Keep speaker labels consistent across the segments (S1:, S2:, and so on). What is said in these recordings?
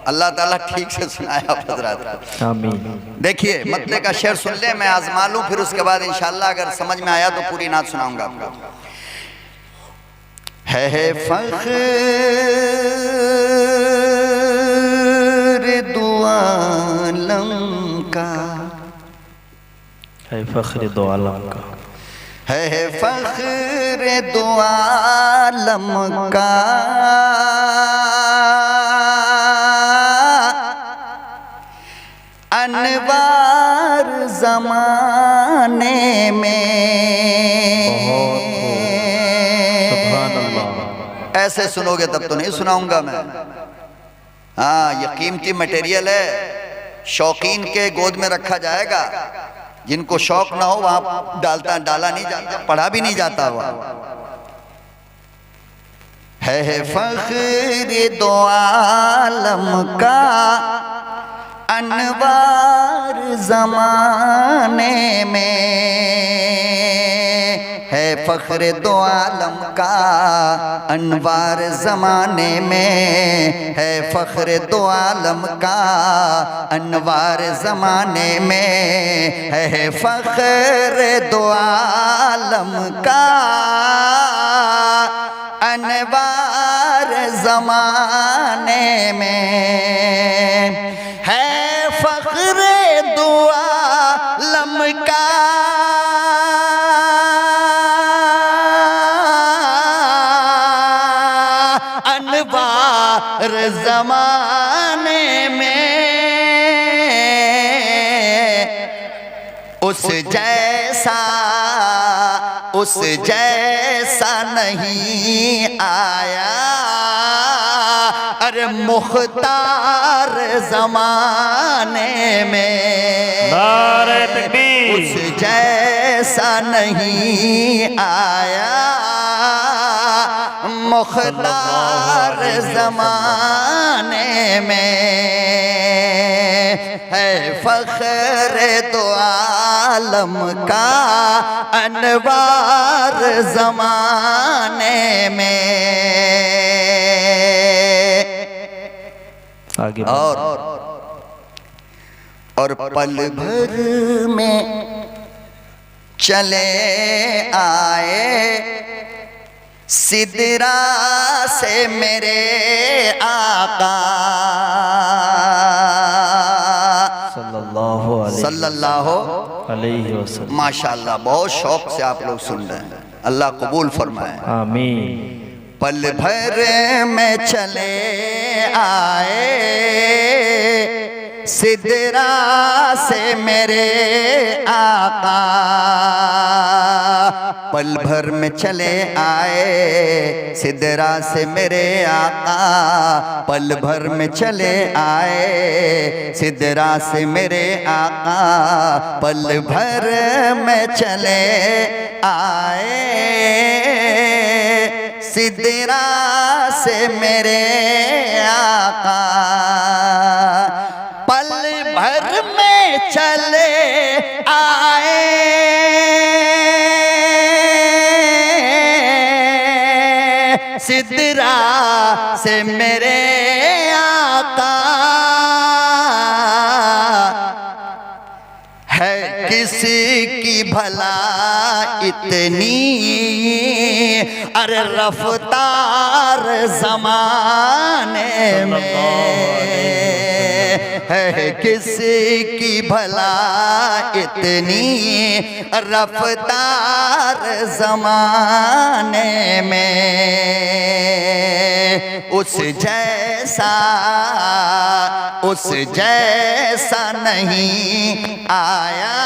S1: अल्लाह ताला ठीक से सुनाए आप हजरात।
S2: आमीन।
S1: देखिए मतले का शेर सुन ले, मैं आजमा लूं, फिर उसके बाद इंशाल्लाह अगर समझ में आया तो पूरी नात सुनाऊंगा आपको। है फख्र दो आलम का,
S2: है फख्र दो आलम का,
S1: है फख्र दो आलम का, अनवार ज़माने में।
S2: सुभान अल्लाह।
S1: ऐसे सुनोगे तब तो नहीं सुनाऊंगा मैं। हाँ, ये कीमती मटेरियल है, शौकीन के गोद में रखा जाएगा। जिनको शौक ना हो वहां डाला नहीं जाता, पढ़ा भी नहीं जाता हुआ। है फख्र दो आलम का, अनवार ज़माने में, है फख्र दो आलम का, अनवार ज़माने में, है फख्र दो आलम का, अनवार ज़माने में, है फख्र दो आलम का, अनवार ज़माने में, है फख्र दो आलम का, अनवार ज़माने में, उस जैसा नहीं आया, अरे मुख्तार ज़माने में,
S2: नारे तकबीर।
S1: उस जैसा नहीं आया, मुख्तार ज़माने में, है फख्र दो आलम का, अनवार ज़माने में।
S2: आगे
S1: और पल भर में चले आए सिदरा से मेरे आका, सल्लल्लाहु
S2: अलैहि वसल्लम।
S1: माशाअल्लाह, बहुत शौक से आप लोग सुन रहे हैं, अल्लाह कबूल फरमाए।
S2: आमीन।
S1: पल भर में चले आए सिदरा से मेरे आका, पल भर में चले आए सिदरा से मेरे आका, पल भर में चले आए सिदरा से मेरे आका, पल भर में चले आए सिदरा से मेरे आका, पल भर में चले आए सिदरा से मेरे आका, है किसी की भला इतनी, अरे रफ्तार ज़माने में, है किसी की भला इतनी, रफ्तार ज़माने में, उस जैसा नहीं आया,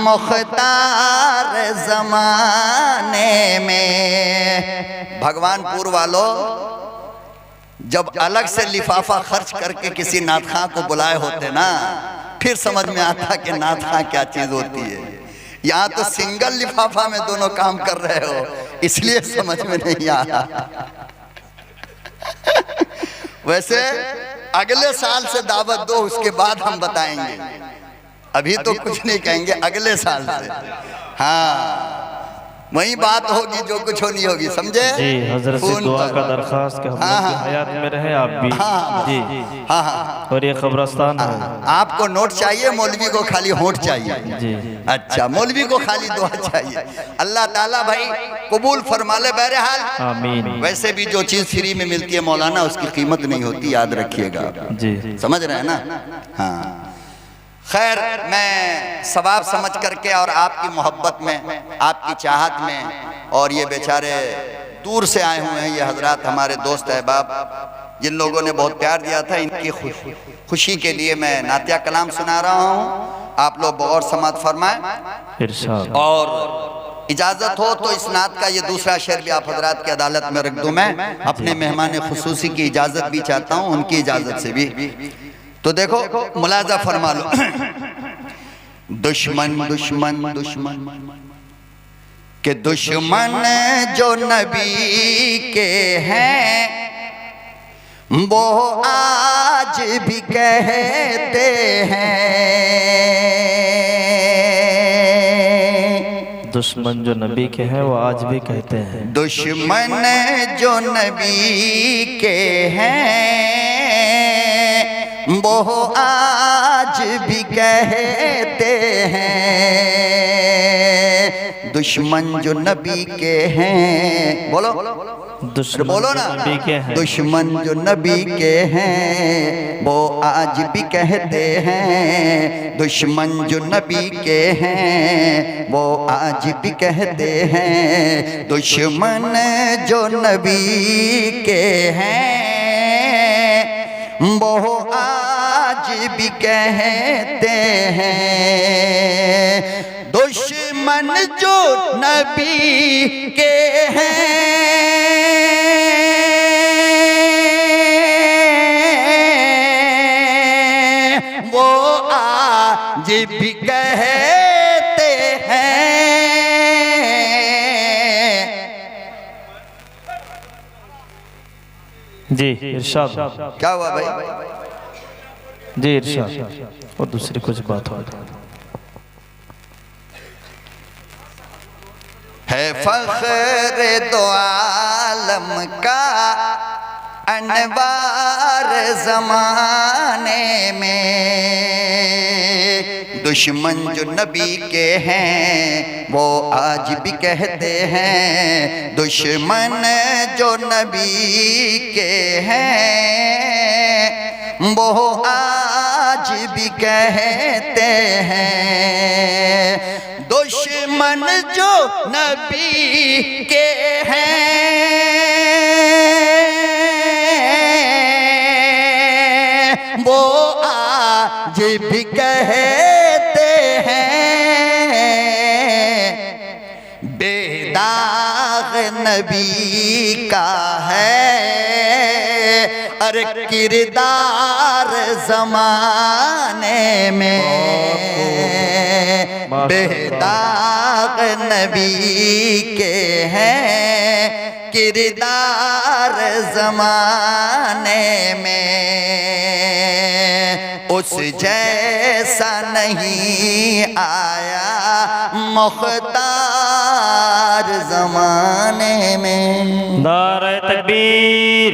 S1: मुख्तार ज़माने में। भगवानपुर वालों, जब अलग से लिफाफा खर्च करके किसी नातखां को बुलाए होते ना, फिर समझ में आता कि नातखां क्या चीज़ होती है। यहाँ तो सिंगल लिफाफा में दोनों काम कर रहे हो, इसलिए समझ में नहीं आया। वैसे अगले साल से दावत दो, उसके बाद हम बताएंगे, अभी तो कुछ नहीं कहेंगे, अगले साल से। हाँ, वही बात होगी जो कुछ होनी होगी, समझे?
S2: जी हजरत से
S1: खून
S2: दुआ
S1: पर।
S2: का दरख्वास्त कि हम
S1: हाँ,
S2: लोग की
S1: हाँ।
S2: हयात में रहे आप भी।
S1: हाँ,
S2: जी
S1: हाँ हाँ।
S2: और ये कब्रस्तान है।
S1: आपको नोट चाहिए, मौलवी को खाली होंठ चाहिए।
S2: जी
S1: अच्छा, मौलवी को खाली दुआ चाहिए। अल्लाह ताला भाई कबूल फरमा ले। बहरहाल
S2: आमीन।
S1: वैसे भी जो चीज फ्री में मिलती है मौलाना, उसकी कीमत नहीं होती, याद रखिएगा।
S2: जी
S1: समझ रहे हैं ना? हाँ खैर, मैं सवाब समझ करके और आपकी मोहब्बत में, आपकी चाहत में, और ये बेचारे दूर से आए हुए हैं ये हजरात, हमारे दोस्त अहबाब, जिन लोगों ने बहुत प्यार दिया था, इनकी खुशी के लिए मैं नातिया कलाम सुना रहा हूँ। आप लोग गौर समात फरमाएं।
S2: इरशाद।
S1: और इजाज़त हो तो इस नात का ये दूसरा शेर भी आप हजरात की अदालत में रख दूँ। मैं अपने मेहमान खुसूसी की इजाज़त भी चाहता हूँ, उनकी इजाज़त से भी। तो देखो मुलाजा फरमा लो। दुश्मन दुश्मन दुश्मन के दुश्मन जो नबी के हैं, वो आज भी कहते हैं।
S2: दुश्मन जो नबी के हैं वो आज भी कहते हैं।
S1: दुश्मन जो नबी के हैं, वो आज भी कहते हैं। दुश्मन जो नबी के हैं, बोलो
S2: दुश्मन
S1: बोलो ना,
S2: नबी के हैं।
S1: दुश्मन जो नबी के हैं, वो आज भी कहते हैं। दुश्मन जो नबी के हैं, वो आज भी कहते हैं। दुश्मन जो नबी के हैं, वो आज भी कहते हैं। दुश्मन जो नबी के हैं, वो आज भी कहते हैं।
S2: जी इरशाद।
S1: क्या हुआ भाई?
S2: जी इरशाद। और दूसरी कुछ बात हो
S1: है फख्र दो आलम का अनवार ज़माने में। दुश्मन जो नबी के हैं, वो आज भी कहते हैं। दुश्मन जो नबी के हैं, वो आज भी कहते हैं। दुश्मन जो नबी के हैं, वो आज भी कहते हैं। बेदाग नबी का है अरे किरदार ज़माने में। बेदाग नबी के हैं किरदार ज़माने में। उस जैसा नहीं आया मुख्तार ज़माने में।
S2: नारे तकबीर।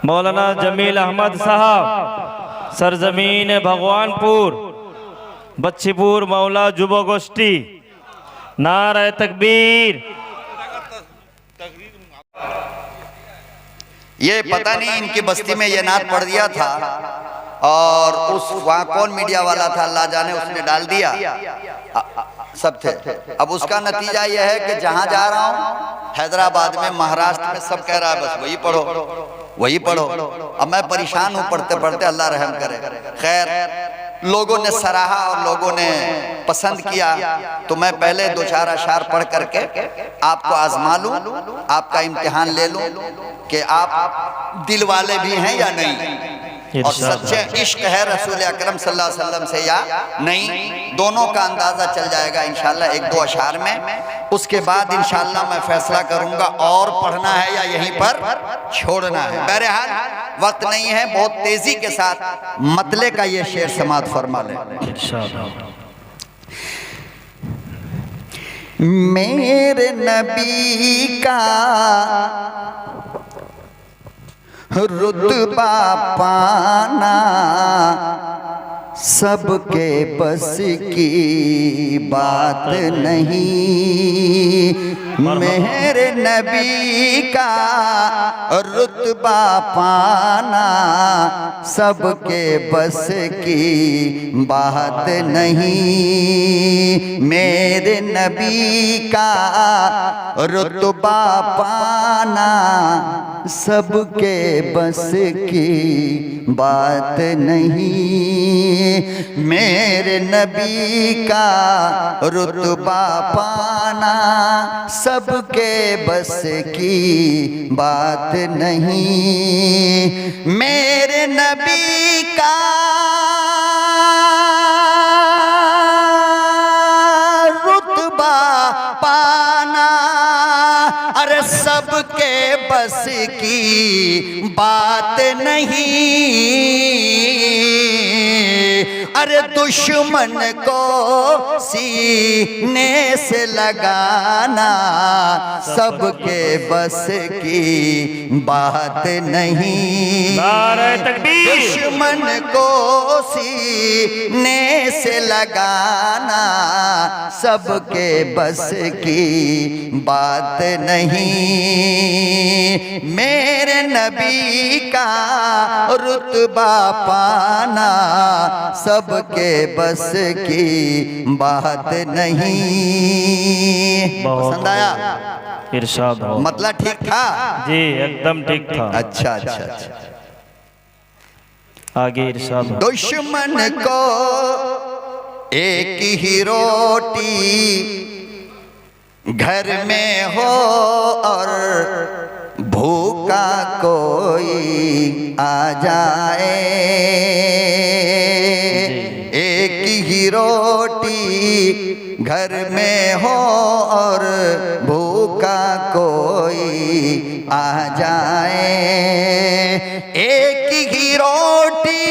S2: मौलाना जमील अहमद साहब, सरजमीन भगवानपुर, बच्चीपुर, मौला जुबो गोष्ठी। नारे तकबीर।
S1: ये पता नहीं इनकी बस्ती में ये नात पढ़ दिया था, और उस वहाँ कौन मीडिया वाला था अल्लाह जाने, उसने डाल दिया। सब थे। अब उसका नतीजा यह है कि जहाँ जा रहा हूँ, हैदराबाद में, महाराष्ट्र में, सब कह रहा है बस वही पढ़ो वही पढ़ो। अब मैं परेशान हूँ पढ़ते पढ़ते, अल्लाह रहम करे। खैर लोगों ने सराहा और लोगों ने पसंद किया, तो मैं पहले दो चार अशार पढ़ करके आपको आजमा लूं, आपका इम्तिहान ले लूं कि आप दिल वाले भी हैं या नहीं, और सच्चे इश्क है रसूल अकरम सल्लल्लाहु अलैहि वसल्लम से या नहीं, दोनों का अंदाजा चल जाएगा इंशाल्लाह एक दो अशार में। उसके बाद इंशाल्लाह मैं फैसला करूंगा और पढ़ना है या यहीं पर छोड़ना है। बहरहाल वक्त नहीं है, बहुत तेजी के साथ मतले का ये शेर समात फरमा ले। मेरे नबी का रुतबा पाना सबके बस की बात नहीं। मेरे नबी का रुतबा पाना सबके बस की बात नहीं। मेरे नबी का रुतबा पाना सबके बस की बात नहीं। मेरे नबी का रुतबा पाना सबके बस की बात नहीं। मेरे नबी का रुतबा पाना अरे सबके बस की बात नहीं। अरे दुश्मन को सीने से लगाना सबके बस की बात नहीं।
S2: नारे तकबीर।
S1: दुश्मन को सीने से लगाना सबके बस की बात नहीं। मेरे नबी का रुतबा पाना सबके बस की बात नहीं। पसंद आया?
S2: इरशाद हो।
S1: मतलब ठीक था?
S2: जी एकदम ठीक था।
S1: अच्छा अच्छा अच्छा।
S2: आगे इरशाद हो।
S1: दुश्मन को एक ही रोटी घर में हो और भूखा कोई आ जाए। एक ही रोटी घर में हो और भूखा कोई आ जाए। एक ही रोटी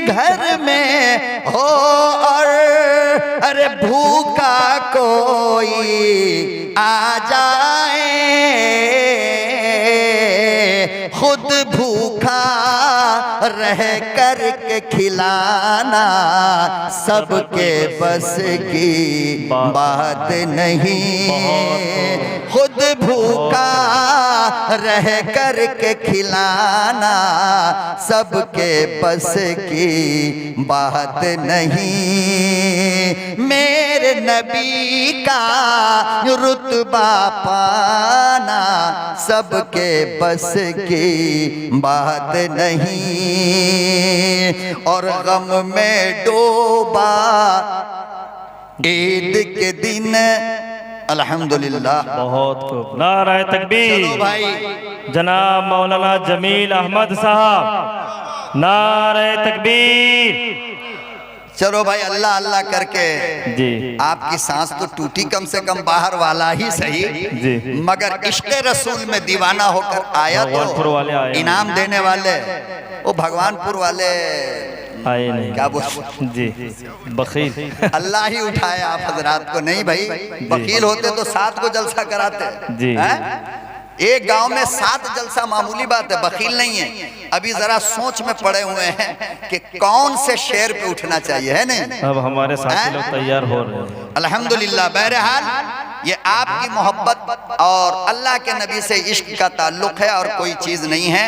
S1: घर में हो और अरे भूखा कोई आ जाए। खुद भूखा रह कर के खिलाना सबके बस की बात नहीं। खुद भूखा रह कर के खिलाना सबके बस की बात नहीं। मेरे नबी का रुतबा पाना सबके बस की बात नहीं। और गम में डूबा ईद के दिन अल्हम्दुलिल्लाह।
S2: बहुत खूब। नारे तकबीर।
S1: चलो भाई।
S2: जनाब मौलाना जमील अहमद साहब नारे तकबीर।
S1: चलो भाई अल्लाह अल्लाह करके
S2: जी
S1: आपकी सांस तो टूटी कम से कम बाहर वाला ही सही
S2: जी।
S1: मगर इश्क रसूल में दीवाना होकर आया
S2: भगवानपुर वाले
S1: तो
S2: आए।
S1: इनाम देने वाले वो भगवानपुर वाले
S2: आए नहीं।
S1: क्या बोल
S2: जी बखील।
S1: अल्लाह ही उठाए आप हजरात को। नहीं भाई वकील होते तो 7 को जलसा कराते
S2: जी।
S1: हैं? एक गांव में 7 जलसा मामूली बात है, बखील नहीं है। अभी जरा सोच में पड़े हुए हैं कि कौन से शेर पे उठना चाहिए, है नहीं?
S2: अब हमारे साथी लोग तैयार हो रहे हैं।
S1: अल्हम्दुलिल्लाह। बहरहाल ये आपकी मोहब्बत और अल्लाह के नबी से इश्क का ताल्लुक है और कोई चीज नहीं है।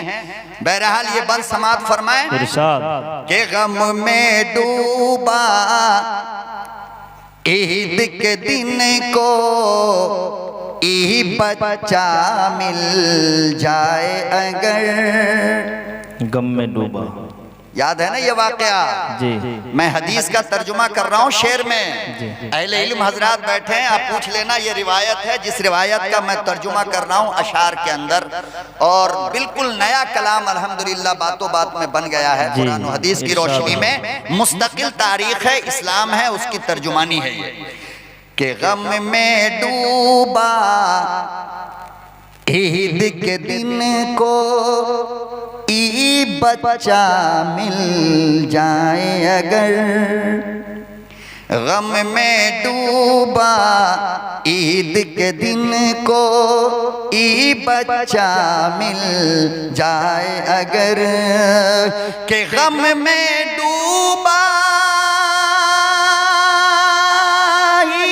S1: बहरहाल ये बंद समात फरमाए
S2: इरशाद।
S1: कि गम में डूबा ईद के दिन को ई बच्चा मिल जाए अगर।
S2: गम में डूबा
S1: याद है ना ये वाकया?
S2: जी।
S1: मैं हदीस का तर्जुमा कर रहा हूँ शेर में।
S2: जी।
S1: अहले इल्म हजरात बैठे हैं, आप पूछ लेना। ये रिवायत है जिस रिवायत का मैं तर्जुमा कर रहा हूँ अशार के अंदर, और बिल्कुल नया कलाम अल्हम्दुलिल्लाह बातों बात में बन गया है। कुरान और हदीस की रोशनी में मुस्तकिल तारीख है, इस्लाम है, उसकी तर्जुमानी है ये कि गम में डूबा ईद के दिन को ई बच्चा मिल जाए अगर, गम में डूबा ईद के दिन को बच्चा मिल जाए अगर, के गम में डूबा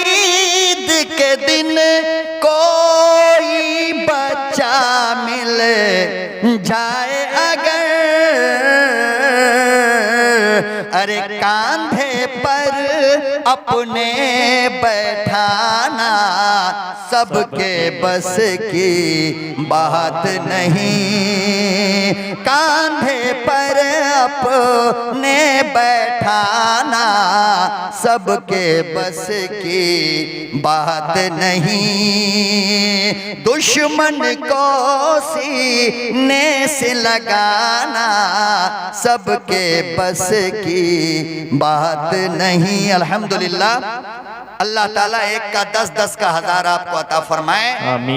S1: ईद के दिन कोई बच्चा मिल जाए अगर, अरे कांधे पर अपने बैठाना सबके बस की बात नहीं, कांधे पर अपने बैठाना सबके बस की बात नहीं, दुश्मन को सीने से लगाना सबके बस की बात नहीं। अल्हम्दुलिल्लाह, अल्लाह ताला एक का 10-10 का 1000 आपको अता फरमाए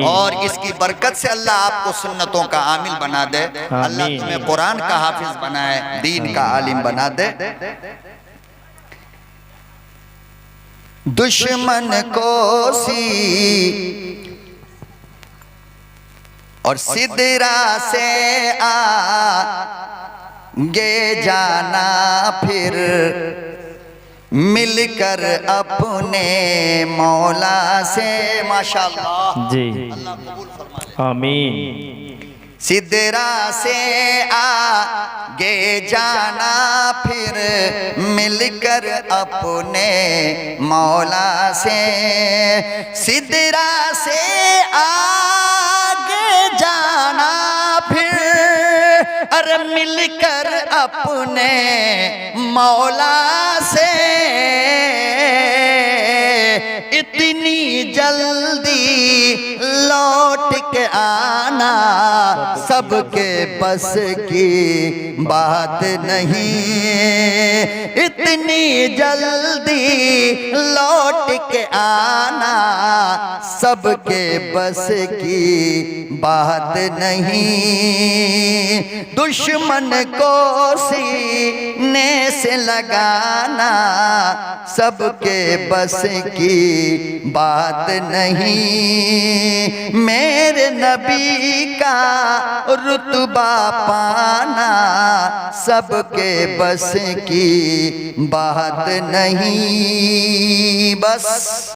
S1: और इसकी बरकत से अल्लाह आपको सुन्नतों का आमिल बना दे, अल्लाह तुम्हें कुरान का हाफिज बनाए, दीन का आलिम बना दे। दुश्मन को सी और सिदरा से आगे जाना, फिर मिलकर अपने मौला से। माशाअल्लाह
S2: जी,
S1: अल्लाह कबूल फरमाए,
S2: आमीन।
S1: सिदरा से आगे जाना, फिर मिलकर अपने मौला से, सिदरा से आगे जाना, फिर अरे मिलकर अपने मौला से, इतनी जल्दी लौट के आना सबके बस की बात नहीं, इतनी जल्दी लौट के आना सबके बस की बात नहीं, दुश्मन को सीने से लगाना सबके बस की बात नहीं, मेरे नबी का रुतबा पाना सबके बस की बात नहीं। बस